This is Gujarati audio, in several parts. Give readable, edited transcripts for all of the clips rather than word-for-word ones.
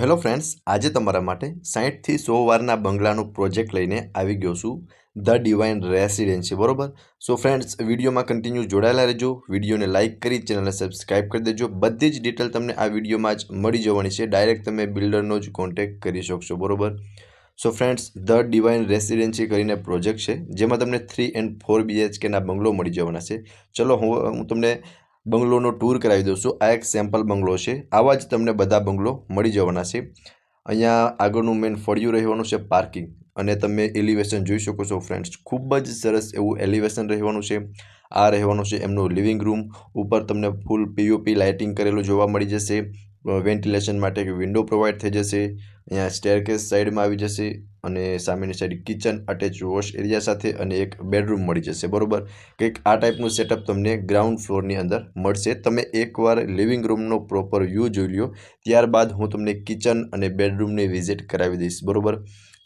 હેલો ફ્રેન્ડ્સ, આજે તમારા માટે 60થી 100 વારના બંગલાનો પ્રોજેક્ટ લઈને આવી ગયો છું, ધ ડિવાઇન રેસિડેન્સી. બરોબર. સો ફ્રેન્ડ્સ, વિડીયોમાં કન્ટિન્યુ જોડાયેલા રહેજો. વિડીયોને લાઇક કરી ચેનલને સબસ્ક્રાઇબ કરી દેજો. બધી જ ડિટેલ તમને આ વિડીયોમાં જ મળી જવાની છે. ડાયરેક્ટ તમે બિલ્ડરનો જ કોન્ટેક્ટ કરી શકશો. બરોબર. So friends, the divine residency કરીને પ્રોજેક્ટ છે, જેમાં તમને 3 and 4 BHKના બંગલો મળી જવાના છે. ચલો હું તમને બંગલોનો ટૂર કરાવી દઉં છું. આ એક સેમ્પલ બંગલો છે. આવા જ તમને બધા બંગલો મળી જવાના છે. અહીંયા આગળનું મેઇન ફળિયું રહેવાનું છે, પાર્કિંગ, અને તમે એલિવેશન જોઈ શકો છો ફ્રેન્ડ્સ. ખૂબ જ સરસ એવું એલિવેશન રહેવાનું છે. આ રહેવાનું છે એમનું લિવિંગ રૂમ. ઉપર તમને ફૂલ પીઓપી લાઇટિંગ કરેલું જોવા મળી જશે. વેન્ટિલેશન માટે એક વિન્ડો પ્રોવાઈડ થઈ જશે. અહીંયા સ્ટેરકેસ સાઈડમાં આવી જશે અને સામેની side kitchen, attach wash area સાથે અને એક બેડરૂમ મળી જશે. બરોબર. કંઈક આ ટાઈપનું સેટઅપ તમને ગ્રાઉન્ડ ફ્લોરની અંદર મળશે. તમે એકવાર લિવિંગ રૂમનો પ્રોપર વ્યૂ જોઈ લ્યો, ત્યારબાદ હું તમને કિચન અને બેડરૂમની વિઝિટ કરાવી દઈશ. બરોબર.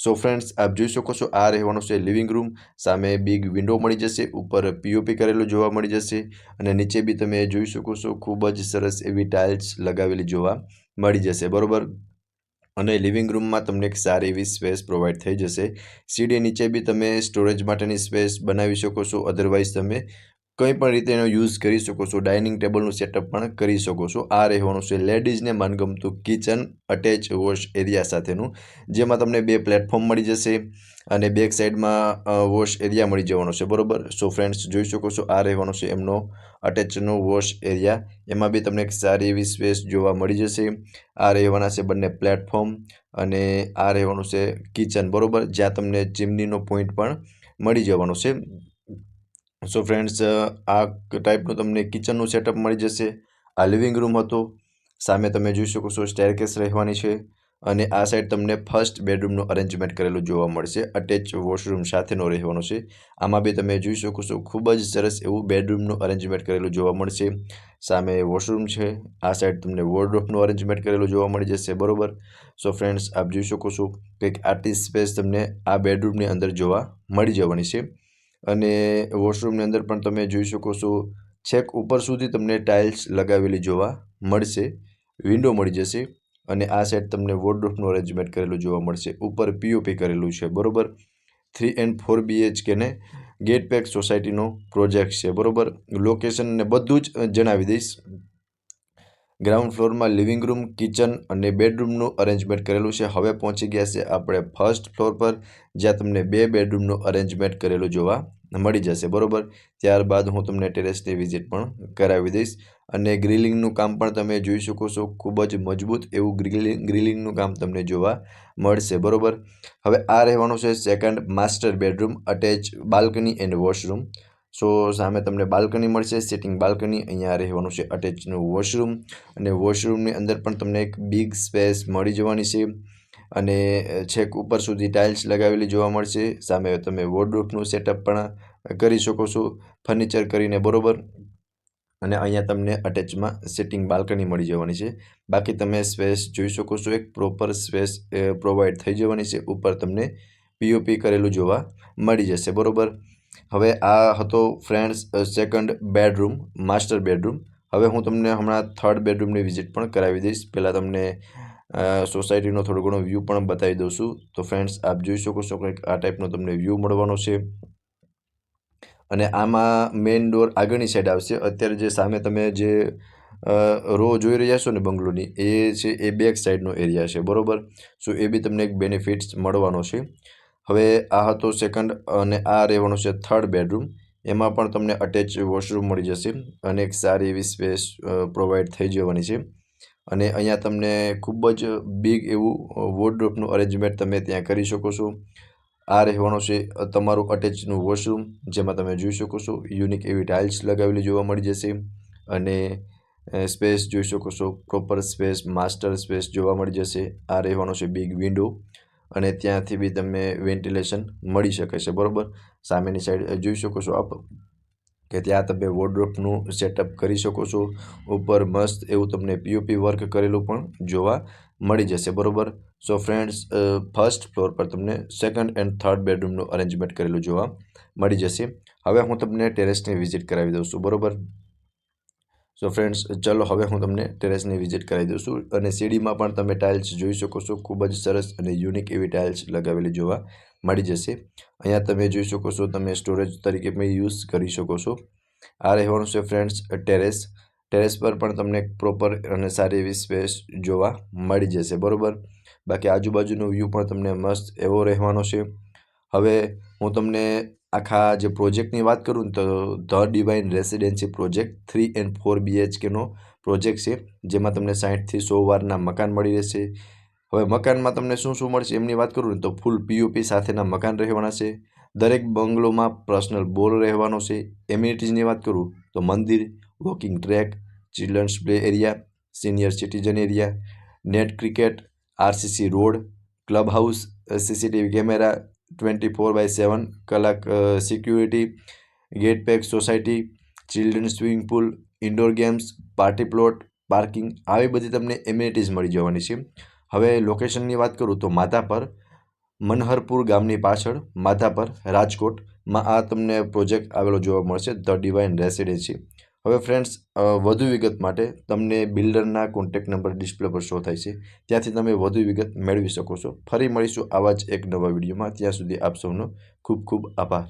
સો ફ્રેન્ડ્સ, આપ જોઈ શકો છો, આ રહેવાનું છે લિવિંગ રૂમ. સામે બિગ વિન્ડો મળી જશે. ઉપર પીઓપી કરેલું જોવા મળી જશે અને નીચે બી તમે જોઈ શકો છો, ખૂબ જ સરસ એવી ટાઇલ્સ લગાવેલી જોવા મળી જશે. બરોબર. અને લિવિંગ રૂમમાં તમને એક સારી એવી સ્પેસ પ્રોવાઈડ થઈ જશે. સીડી નીચે બી તમે સ્ટોરેજ માટેની સ્પેસ બનાવી શકો છો. અધરવાઇઝ તમે કંઈ પણ રીતે એનો યુઝ કરી શકો છો. ડાઇનિંગ ટેબલનું સેટઅપ પણ કરી શકો છો. આ રહેવાનું છે લેડીઝને મનગમતું કિચન, અટેચ વોશ એરિયા સાથેનું, જેમાં તમને 2 પ્લેટફોર્મ મળી જશે અને બેક સાઈડમાં વોશ એરિયા મળી જવાનો છે. બરોબર. સો ફ્રેન્ડ્સ, જોઈ શકો છો, આ રહેવાનો છે એમનો અટેચનો વોશ એરિયા. એમાં બી તમને એક સારી એવી સ્પેસ જોવા મળી જશે. આ રહેવાના છે બંને પ્લેટફોર્મ અને આ રહેવાનું છે કિચન. બરોબર. જ્યાં તમને ચીમનીનો પોઈન્ટ પણ મળી જવાનો છે. સો ફ્રેન્ડ્સ, આ ટાઈપનું તમને કિચનનું સેટઅપ મળી જશે. આ લિવિંગ રૂમ હતો. સામે તમે જોઈ શકો છો સ્ટેરકેસ રહેવાની છે અને આ સાઈડ તમને ફર્સ્ટ બેડરૂમનું અરેન્જમેન્ટ કરેલું જોવા મળશે. અટેચ વોશરૂમ સાથેનો રહેવાનો છે. આમાં બી તમે જોઈ શકો છો, ખૂબ જ સરસ એવું બેડરૂમનું અરેન્જમેન્ટ કરેલું જોવા મળશે. સામે વોશરૂમ છે. આ સાઈડ તમને વોર્ડરોબનું અરેન્જમેન્ટ કરેલું જોવા મળી જશે. બરોબર. સો ફ્રેન્ડ્સ, આપ જોઈ શકો છો, કંઈક આટલી સ્પેસ તમને આ બેડરૂમની અંદર જોવા મળી જવાની છે. અને વોશરૂમની અંદર પણ તમે જોઈ શકો છો, છેક ઉપર સુધી તમને ટાઇલ્સ લગાવેલી જોવા મળશે. વિન્ડો મળી જશે અને આ સાઈડ તમને વોર્ડરોબનું અરેન્જમેન્ટ કરેલું જોવા મળશે. ઉપર પીઓપી કરેલું છે. બરોબર. 3 and 4 BHK ને ગેટ પેક સોસાયટીનો પ્રોજેક્ટ છે. બરોબર. લોકેશન ને બધું જ જણાવી દઈશ. ગ્રાઉન્ડ ફ્લોરમાં લિવિંગ રૂમ, કિચન અને બેડરૂમનું અરેન્જમેન્ટ કરેલું છે. હવે પહોંચી ગયા છે આપણે ફર્સ્ટ ફ્લોર પર, જ્યાં તમને 2 બેડરૂમનું અરેન્જમેન્ટ કરેલું જોવા મળી જશે. બરોબર. ત્યારબાદ હું તમને ટેરેસની વિઝિટ પણ કરાવી દઈશ અને ગ્રિલિંગનું કામ પણ તમે જોઈ શકો છો. ખૂબ જ મજબૂત એવું ગ્રિલિંગનું કામ તમને જોવા મળશે. બરોબર. હવે આ રહેવાનું છે second master bedroom, attach balcony and washroom. So સામે તમને બાલ્કની મળશે, સિટિંગ બાલ્કની. અહીંયા રહેવાનું છે અટેચનું વોશરૂમ અને વોશરૂમની અંદર પણ તમને એક બિગ સ્પેસ મળી જવાની છે અને છેક ઉપર સુધી ટાઇલ્સ લગાવેલી જોવા મળશે. સામે તમે વોર્ડરોબનું સેટઅપ પણ કરી શકો છો ફર્નિચર કરીને. બરોબર. અને અહીંયા તમને અટેચમાં સિટિંગ બાલ્કની મળી જવાની છે. બાકી તમે સ્પેસ જોઈ શકો છો, એક પ્રોપર સ્પેસ પ્રોવાઈડ થઈ જવાની છે. ઉપર તમને પીઓપી કરેલું જોવા મળી જશે. બરોબર. હવે આ હતો friends second bedroom, master bedroom. હવે હું તમને હમણાં થર્ડ બેડરૂમની વિઝિટ પણ કરાવી દઈશ. પહેલાં તમને સોસાયટીનો થોડો ઘણો વ્યૂ પણ બતાવી દઉં છું. તો ફ્રેન્ડ્સ, આપ જોઈ શકો છો, કંઈક આ ટાઈપનો તમને વ્યૂ મળવાનો છે અને આમાં મેઇન ડોર આગળની સાઈડ આવશે. અત્યારે જે સામે તમે જે રો જોઈ રહ્યા છો ને બંગલોની, એ છે એ બેક સાઈડનો એરિયા છે. બરોબર. સો એ બી તમને એક બેનિફિટ્સ મળવાનો છે. હવે આ હતો સેકન્ડ અને આ રહેવાનો છે થર્ડ બેડરૂમ. એમાં પણ તમને અટેચ વોશરૂમ મળી જશે અને એક સારી એવી સ્પેસ પ્રોવાઈડ થઈ જવાની છે. અને અહીંયા તમને ખૂબ જ બિગ એવું વોર્ડરોબનું અરેન્જમેન્ટ તમે ત્યાં કરી શકો છો. આ રહેવાનું છે તમારું અટેચનું વોશરૂમ, જેમાં તમે જોઈ શકો છો, યુનિક એવી ટાઇલ્સ લગાવેલી જોવા મળી જશે અને સ્પેસ જોઈ શકો છો, પ્રોપર સ્પેસ, માસ્ટર સ્પેસ જોવા મળી જશે. આ રહેવાનો છે બિગ વિન્ડો અને ત્યાંથી બી તમને વેન્ટિલેશન મળી શકે છે. બરોબર. સામેની સાઈડ જોઈ શકો છો આપ કે ત્યાં તમે વોર્ડરોબનું સેટઅપ કરી શકો છો. ઉપર મસ્ત એવું તમને પીઓપી વર્ક કરેલું પણ જોવા મળી જશે. બરોબર. સો ફ્રેન્ડ્સ, ફર્સ્ટ ફ્લોર પર તમને સેકન્ડ એન્ડ થર્ડ બેડરૂમનું અરેન્જમેન્ટ કરેલું જોવા મળી જશે. હવે હું તમને ટેરેસની વિઝિટ કરાવી દઉં છું. બરોબર. સો ફ્રેન્ડ્સ ચલો હવે હું તમને ટેરેસની વિઝિટ કરાવી દઉં છું અને સીડીમાં પણ તમે ટાઇલ્સ જોઈ શકો છો. ખૂબ જ સરસ અને યુનિક એવી ટાઇલ્સ લગાવેલી જોવા મળી જશે. અહીંયા તમે જોઈ શકો છો, તમે સ્ટોરેજ તરીકે પણ યુઝ કરી શકો છો. આ રહેવાનું છે ફ્રેન્ડ્સ ટેરેસ. ટેરેસ પર પણ તમને પ્રોપર અને સારી એવી સ્પેસ જોવા મળી જશે, બરાબર. બાકી આજુબાજુનો વ્યૂ પણ તમને મસ્ત એવો રહેવાનો છે. હવે હું તમને આખા જે પ્રોજેક્ટની વાત કરું ને, તો the divine residency project 3 and 4 BHKનો પ્રોજેક્ટ છે, જેમાં તમને 60થી 100 વારના મકાન મળી રહેશે. હવે મકાનમાં તમને શું શું મળશે એમની વાત કરું ને, તો ફૂલ POP સાથેના મકાન રહેવાના છે. દરેક બંગલોમાં પર્સનલ બોર રહેવાનો છે. એમ્યુનિટીઝની વાત કરું તો મંદિર, walking track, children's play area, senior citizen area, net cricket, RCC road, club house, CCTV camera, 24/7 કલાક security, gate pack society, children swimming pool, indoor games, party plot, parking, આવી બધી તમને એમ્યુનિટીઝ મળી જવાની છે. હવે લોકેશનની વાત કરું તો માધાપર, મનહરપુર ગામની પાછળ માધાપર, રાજકોટમાં આ તમને પ્રોજેક્ટ આવેલો જોવા મળશે, ધ ડિવાઇન રેસિડેન્સી. હવે ફ્રેન્ડ્સ વધુ વિગત માટે તમને બિલ્ડરના કોન્ટેક્ટ નંબર ડિસ્પ્લે પર શો થાય છે, ત્યાંથી તમે વધુ વિગત મેળવી શકો છો. ફરી મળીશું આવા જ એક નવા વિડીયોમાં. ત્યાં સુધી આપ સૌનો ખૂબ ખૂબ આભાર.